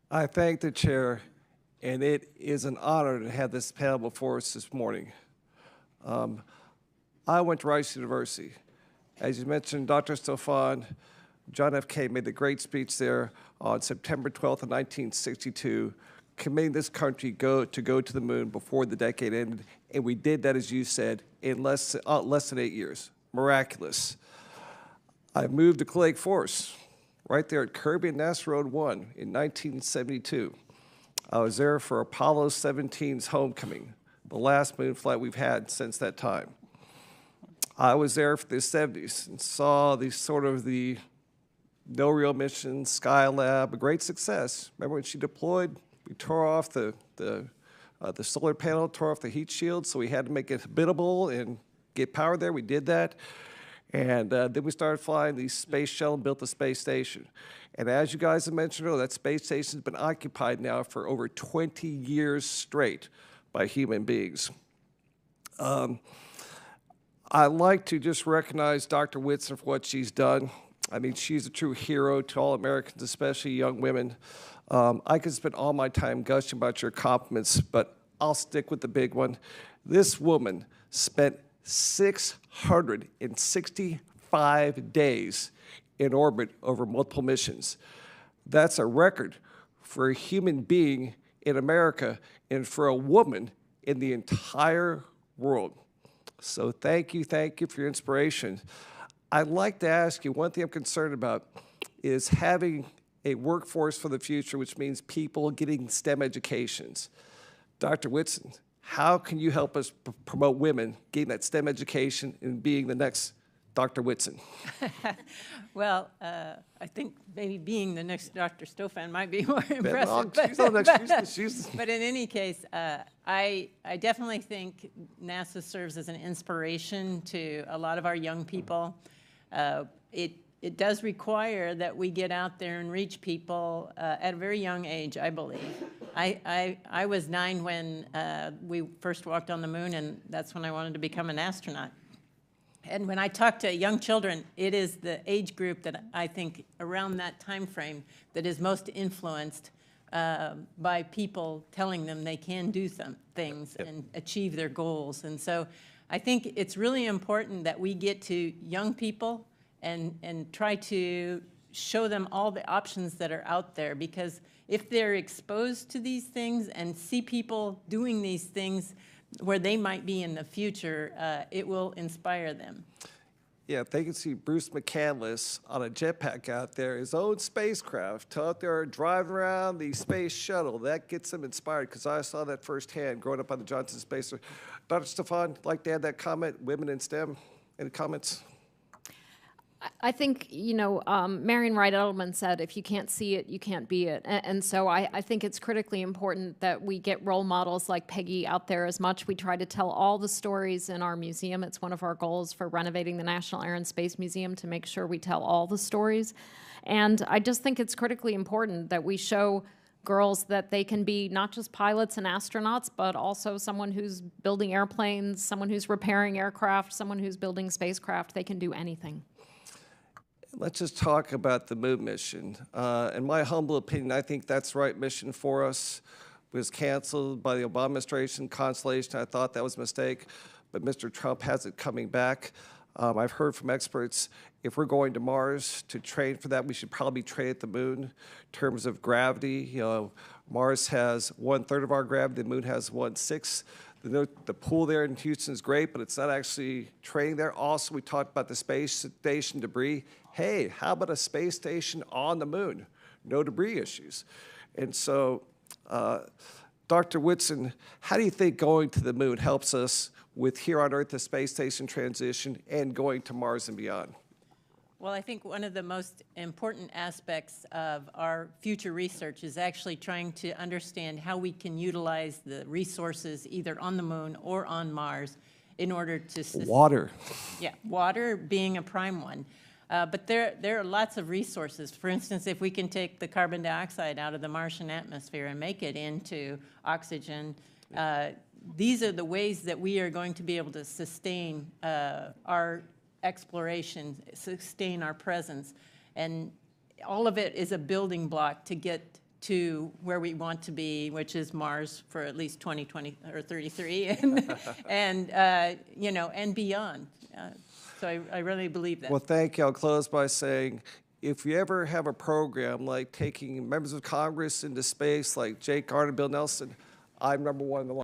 I thank the chair, and it is an honor to have this panel before us this morning. I went to Rice University. As you mentioned, Dr. Stefan, John F. Kennedy made the great speech there on September 12th of 1962, committing this country to go to the moon before the decade ended, and we did that, as you said, in less than 8 years. Miraculous. I moved to Clay Lake Forest, right there at Kirby and NASA Road 1 in 1972. I was there for Apollo 17's homecoming, the last moon flight we've had since that time. I was there for the 70s and saw the no real mission, Skylab, a great success. Remember when she deployed, we tore off the solar panel, tore off the heat shield, so we had to make it habitable and get power there. We did that. And then we started flying the space shuttle and built the space station. And as you guys have mentioned earlier, that space station has been occupied now for over 20 years straight by human beings. I'd like to just recognize Dr. Whitson for what she's done. I mean, she's a true hero to all Americans, especially young women. I could spend all my time gushing about your compliments, but I'll stick with the big one. This woman spent 665 days in orbit over multiple missions. That's a record for a human being in America and for a woman in the entire world. So thank you for your inspiration. I'd like to ask you, one thing I'm concerned about is having a workforce for the future, which means people getting STEM educations. Dr. Whitson, how can you help us promote women getting that STEM education and being the next Dr. Whitson? Well, I think maybe being the next Dr. Stofan might be more impressive. But in any case, I definitely think NASA serves as an inspiration to a lot of our young people. It does require that we get out there and reach people at a very young age, I believe. I was 9 when we first walked on the moon, and that's when I wanted to become an astronaut. And when I talk to young children, it is the age group that I think around that time frame that is most influenced by people telling them they can do some things and achieve their goals. And so I think it's really important that we get to young people and try to show them all the options that are out there, because if they're exposed to these things and see people doing these things where they might be in the future, it will inspire them. Yeah, if they can see Bruce McCandless on a jetpack out there, his own spacecraft, out there driving around the space shuttle, that gets them inspired, because I saw that firsthand growing up on the Johnson Space Center. Dr. Stefan, like to add that comment, women in STEM, any comments? I think, Marion Wright Edelman said, if you can't see it, you can't be it. And so I think it's critically important that we get role models like Peggy out there as much. We try to tell all the stories in our museum. It's one of our goals for renovating the National Air and Space Museum, to make sure we tell all the stories. And I just think it's critically important that we show girls that they can be not just pilots and astronauts, but also someone who's building airplanes, someone who's repairing aircraft, someone who's building spacecraft. They can do anything. Let's just talk about the moon mission. In my humble opinion, I think that's the right mission for us. It was canceled by the Obama administration, Constellation. I thought that was a mistake, but Mr. Trump has it coming back. I've heard from experts, if we're going to Mars to train for that, we should probably train at the moon in terms of gravity. Mars has 1/3 of our gravity, the moon has 1/6. The pool there in Houston is great, but it's not actually training there. Also, we talked about the space station debris. Hey, how about a space station on the moon? No debris issues. And so, Dr. Whitson, how do you think going to the moon helps us with here on Earth, the space station transition, and going to Mars and beyond? Well, I think one of the most important aspects of our future research is actually trying to understand how we can utilize the resources either on the moon or on Mars in order to... Water. Yeah, water being a prime one. But there are lots of resources. For instance, if we can take the carbon dioxide out of the Martian atmosphere and make it into oxygen, these are the ways that we are going to be able to sustain our exploration, sustain our presence. And all of it is a building block to get to where we want to be, which is Mars for at least 2020 or 33, and you know, and beyond. So I really believe that. Well, thank you. I'll close by saying, if you ever have a program like taking members of Congress into space, like Jake Garner, Bill Nelson, I'm #1 in the